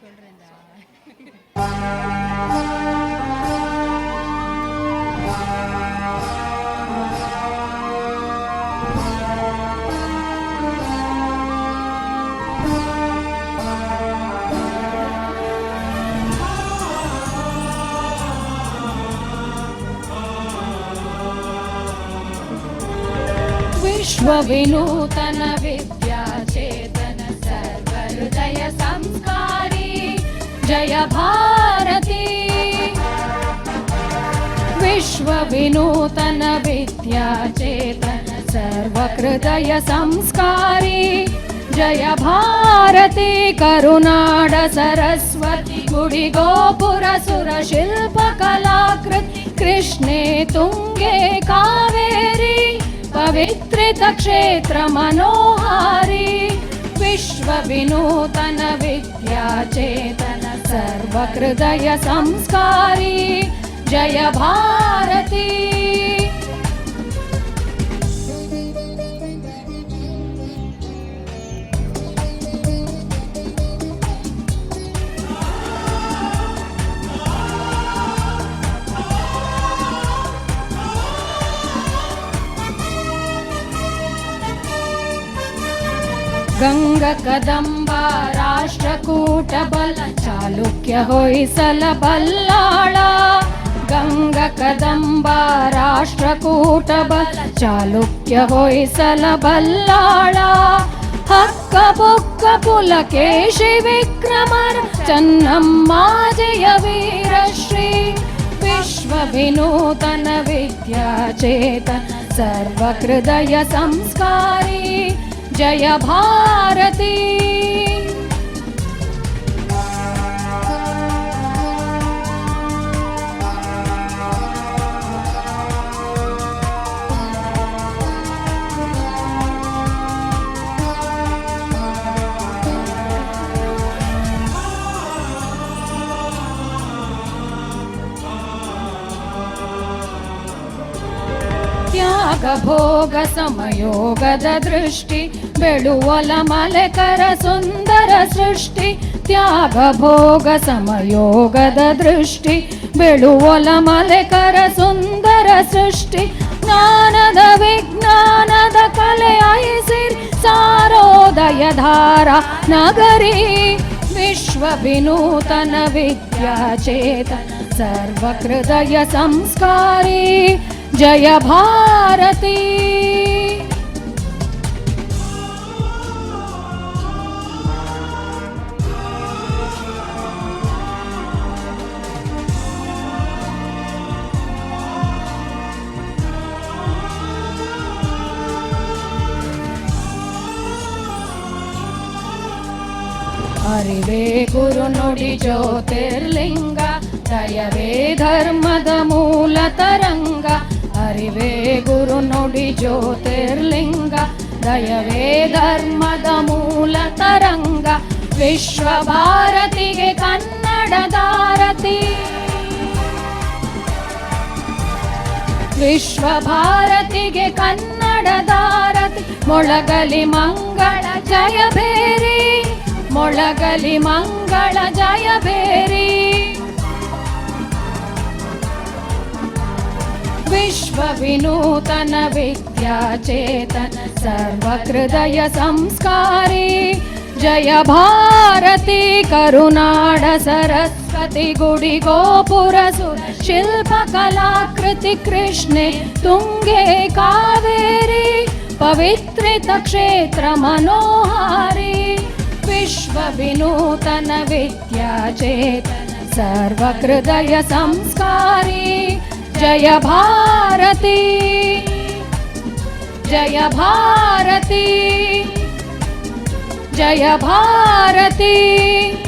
சொல்கிறேன்டா. विश्वविनूतन विद्याचेतन सर्वहृदय संस्कारी जय भारती. विश्वविनूतन विद्याचेतन सर्वहृदय संस्कारी जय भारती. करुनाड सरस्वती गुडी गोपुर सुर शिल्पकलाकृति कृष्णे तुंगे कावेरी पवित्रित क्षेत्र मनोहारी. विश्वविनूतन विद्याचेतन सर्वहृदय संस्कारी जय भारती. गंग कदंब राष्ट्रकूट बल चालुक्य होयसल बल्लाळ. गंग कदंब राष्ट्रकूट बल चालुक्य होयसल बल्लाळ. हक्क बुक्क पुलकेशि विक्रमर चन्नम्मा जय वीरश्री. विश्वविनूतन विद्याचेतन सर्वहृदय संस्कारी जय भारती. त्याग भोग समयोगद दृष्टि बेळुवल मलेकर सुंदर सृष्टि. त्याग भोग समयोगद दृष्टि बेळुवल मलेकर सुंदर सृष्टि. ज्ञानद विज्ञानद कले ऐसिर सारोदय धारा नगरी. विश्वविनूतन विद्याचेतन सर्वहृदय संस्कारी जय भारती. ಅರಿವೇ ಗುರು ನುಡಿ ಜ್ಯೋತಿರ್ಲಿಂಗ ದಯವೇ ಧರ್ಮದ ಮೂಲ ತರಂಗ. ಅರಿವೇ ಗುರು ನುಡಿ ಜ್ಯೋತಿರ್ಲಿಂಗ ದಯವೇ ಧರ್ಮದ ಮೂಲ ತರಂಗ. ವಿಶ್ವ ಭಾರತಿಗೆ ಕನ್ನಡದಾರತಿ. ವಿಶ್ವ ಭಾರತಿಗೆ ಕನ್ನಡದಾರತಿ. ಮೊಳಗಲಿ ಮಂಗಳ ಜಯ ಭೇರಿ. ಮೊಳಗಲಿ ಮಂಗಳ ಜಯ ಭೇರಿ. विश्वविनूतन विद्याचेतन सर्वहृदय संस्कारी जय भारती. करुनाड सरस्वती गुडी गोपुर सुर शिल्पकलाकृति कृष्णे तुंगे कावेरी पवित्रित क्षेत्र मनोहारी. विश्वविनूतन विद्याचेतन सर्वहृदय संस्कारी जय भारती. जय भारती. जय भारती.